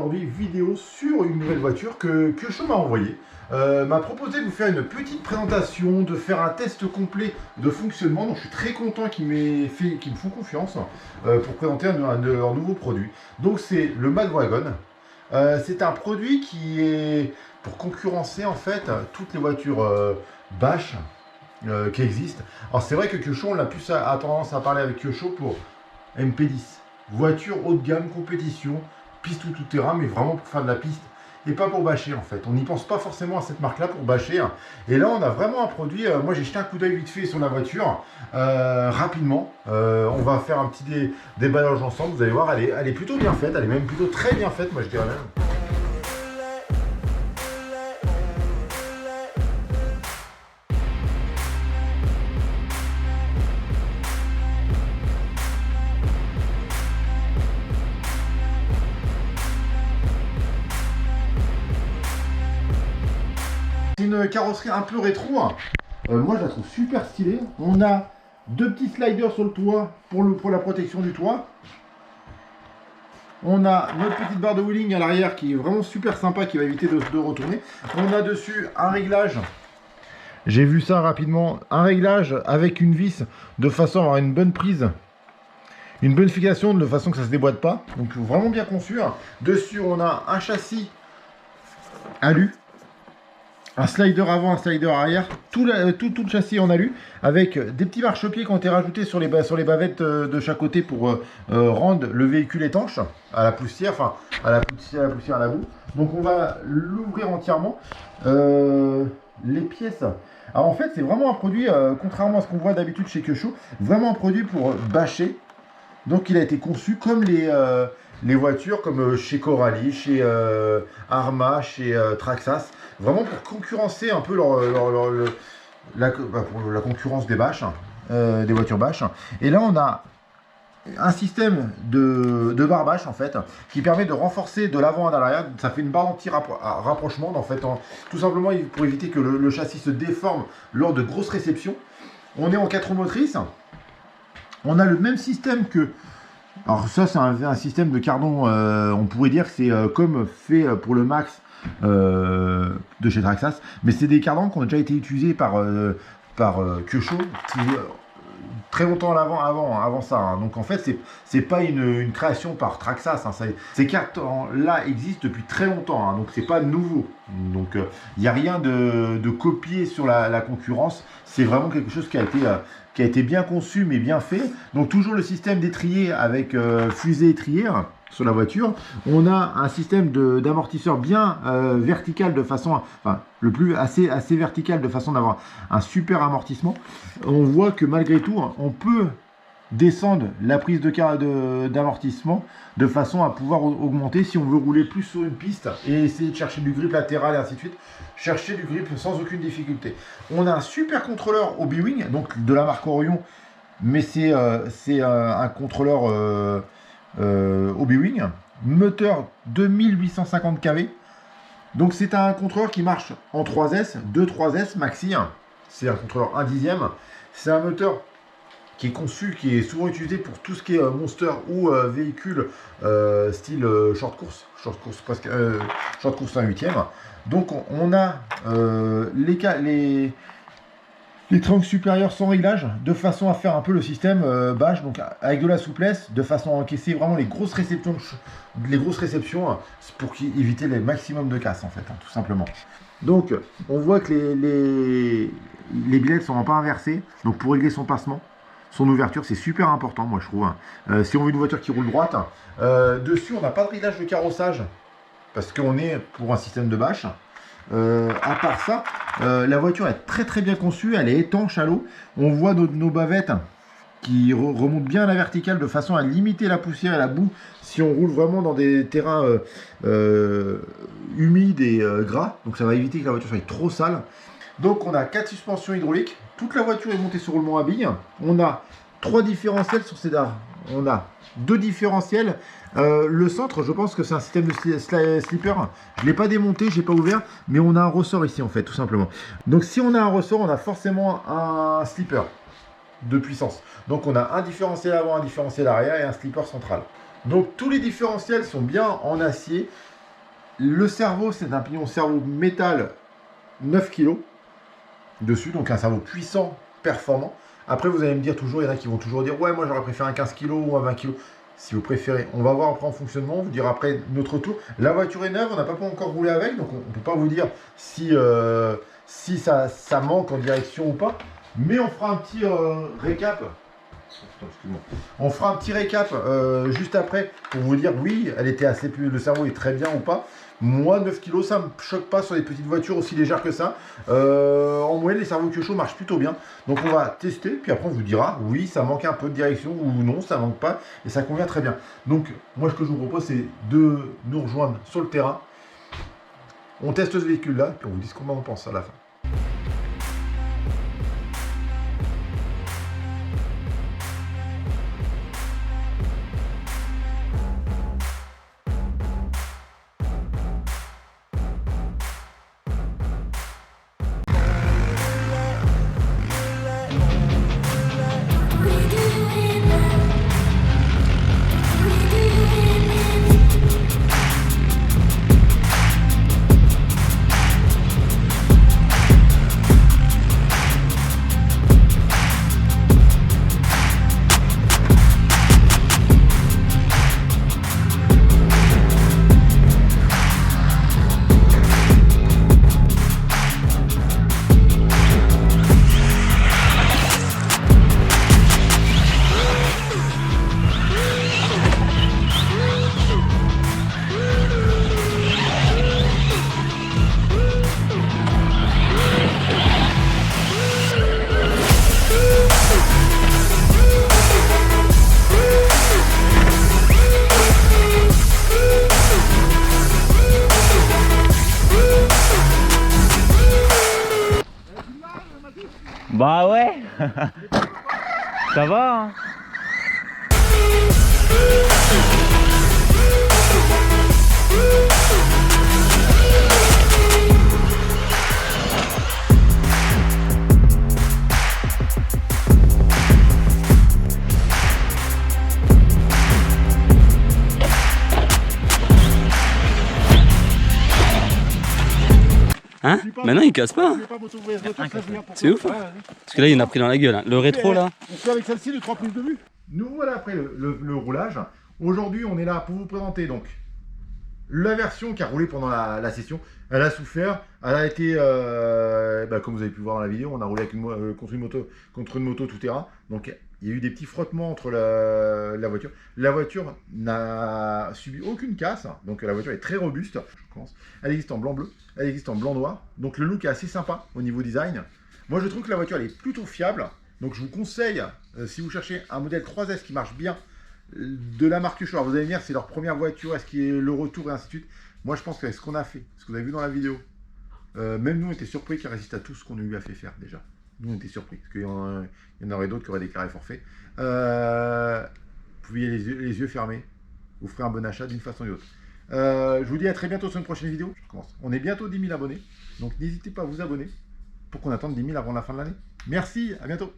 aujourd'hui vidéo sur une nouvelle voiture que Kyosho m'a envoyée. M'a proposé de vous faire une petite présentation, de faire un test complet de fonctionnement. Donc je suis très content qu'ils me font confiance pour présenter leur nouveau produit. Donc c'est le Madwagon. C'est un produit qui est pour concurrencer en fait toutes les voitures bâches qui existent. Alors c'est vrai que Kyosho, on a plus tendance à parler avec Kyosho pour MP10. Voiture haut de gamme, compétition, piste ou tout terrain, mais vraiment pour faire de la piste et pas pour bâcher en fait. On n'y pense pas forcément à cette marque-là pour bâcher. Et là, on a vraiment un produit. Moi, j'ai jeté un coup d'œil vite fait sur la voiture rapidement. On va faire un petit déballage ensemble. Vous allez voir, elle est plutôt bien faite. Elle est même plutôt très bien faite, moi je dirais même. C'est une carrosserie un peu rétro. Moi, je la trouve super stylée. On a deux petits sliders sur le toit pour la protection du toit. On a notre petite barre de wheeling à l'arrière qui est vraiment super sympa, qui va éviter de retourner. On a dessus un réglage. J'ai vu ça rapidement. Un réglage avec une vis de façon à avoir une bonne prise. Une bonne fixation de façon que ça ne se déboîte pas. Donc vraiment bien conçu. Dessus, on a un châssis alu. Un slider avant, un slider arrière, tout le châssis en alu, avec des petits marchepieds qui ont été rajoutés sur les bavettes de chaque côté pour rendre le véhicule étanche à la poussière, enfin à la poussière, à la boue. Donc on va l'ouvrir entièrement. Les pièces. Alors en fait c'est vraiment un produit, contrairement à ce qu'on voit d'habitude chez Kyosho, vraiment un produit pour bâcher. Donc il a été conçu comme les voitures, comme chez Coralie, chez Arma, chez Traxxas, vraiment pour concurrencer un peu pour la concurrence des bâches, des voitures bâches. Et là on a un système de barre bâche en fait, qui permet de renforcer de l'avant à l'arrière. Ça fait une barre anti-rapprochement en fait, tout simplement pour éviter que le châssis se déforme lors de grosses réceptions. On est en 4 roues motrices. On a le même système que... Alors ça c'est un système de cardon, on pourrait dire que c'est comme fait pour le Max de chez Traxxas, mais c'est des cardans qui ont déjà été utilisés par Kyosho très longtemps avant ça. Donc en fait c'est pas une création par Traxxas. Ces cardans là existent depuis très longtemps, donc c'est pas nouveau. Donc il n'y a rien de copié sur la concurrence. C'est vraiment quelque chose qui a été bien conçu mais bien fait. Donc toujours le système d'étrier avec fusée étrier sur la voiture. On a un système d'amortisseur bien vertical de façon, enfin le plus assez vertical de façon d'avoir un super amortissement. On voit que malgré tout, on peut descendre la prise d'amortissement de façon à pouvoir augmenter si on veut rouler plus sur une piste et essayer de chercher du grip latéral et ainsi de suite. Chercher du grip sans aucune difficulté. On a un super contrôleur Obi-Wing, donc de la marque Orion, mais c'est un contrôleur Obi-Wing, moteur 2850 kV. Donc c'est un contrôleur qui marche en 3S, 3S maxi. C'est un contrôleur 1/10. C'est un moteur qui est conçu, qui est souvent utilisé pour tout ce qui est monster ou véhicule style short course presque short course 1/8. Donc on a les trunks supérieurs sans réglage, de façon à faire un peu le système bâche, donc avec de la souplesse, de façon à encaisser vraiment les grosses réceptions, pour éviter les maximum de casse en fait, tout simplement. Donc on voit que les billettes ne sont pas inversées, donc pour régler son passement, son ouverture, c'est super important, moi je trouve. Si on veut une voiture qui roule droite, dessus on n'a pas de réglage de carrossage, parce qu'on est pour un système de bâche. À part ça, la voiture est très bien conçue, elle est étanche à l'eau. On voit nos bavettes qui remontent bien à la verticale de façon à limiter la poussière et la boue si on roule vraiment dans des terrains humides et gras. Donc ça va éviter que la voiture soit trop sale. Donc on a 4 suspensions hydrauliques. Toute la voiture est montée sur roulement à billes. On a 3 différentiels sur ces dards. On a 2 différentiels. Le centre, je pense que c'est un système de slipper. Je ne l'ai pas démonté, je n'ai pas ouvert, mais on a un ressort ici en fait, tout simplement. Donc si on a un ressort, on a forcément un slipper de puissance. Donc on a un différentiel avant, un différentiel arrière et un slipper central. Donc tous les différentiels sont bien en acier. Le cerveau, c'est un pignon cerveau métal 9 kg dessus, donc un cerveau puissant, performant. Après, vous allez me dire toujours, il y en a qui vont toujours dire, ouais, moi j'aurais préféré un 15 kg ou un 20 kg. Si vous préférez, on va voir après en fonctionnement, on vous dira après notre tour. La voiture est neuve, on n'a pas encore roulé avec, donc on ne peut pas vous dire si, si ça manque en direction ou pas. Mais on fera un petit récap. On fera un petit récap juste après pour vous dire oui, elle était assez plus, le cerveau est très bien ou pas. Moi, 9 kg, ça ne me choque pas sur les petites voitures aussi légères que ça. En moyenne, les cerveaux Kyosho marchent plutôt bien. Donc on va tester, puis après on vous dira oui, ça manque un peu de direction ou non, ça manque pas et ça convient très bien. Donc moi, ce que je vous propose, c'est de nous rejoindre sur le terrain. On teste ce véhicule-là, puis on vous dit ce qu'on en pense à la fin. Bah ouais. Ça va hein. Hein? Maintenant il casse pas. C'est ouf. Hein, parce que là il en a pris dans la gueule. Hein. Le rétro là. On fait avec celle-ci le 3 prises de vue. Nous voilà après le roulage. Aujourd'hui on est là pour vous présenter donc la version qui a roulé pendant la session. Elle a souffert. Elle a été, comme vous avez pu voir dans la vidéo, on a roulé avec contre une moto tout terrain. Donc il y a eu des petits frottements entre la voiture. La voiture n'a subi aucune casse. Donc la voiture est très robuste. Elle existe en blanc-bleu. Elle existe en blanc-noir. Donc le look est assez sympa au niveau design. Moi je trouve que la voiture elle est plutôt fiable. Donc je vous conseille, si vous cherchez un modèle 3S qui marche bien, de la marque Kyosho. Vous allez me dire c'est leur première voiture, est-ce qu'il y a le retour et ainsi de suite. Moi je pense que ce qu'on a fait, ce que vous avez vu dans la vidéo, même nous on était surpris qu'elle résiste à tout ce qu'on lui a fait faire déjà. Nous on était surpris, parce qu'il y en aurait d'autres qui auraient déclaré forfait. Vous pouvez les yeux fermés, vous ferez un bon achat d'une façon ou d'une autre. Je vous dis à très bientôt sur une prochaine vidéo. On est bientôt 10 000 abonnés, donc n'hésitez pas à vous abonner pour qu'on attende 10 000 avant la fin de l'année. Merci, à bientôt.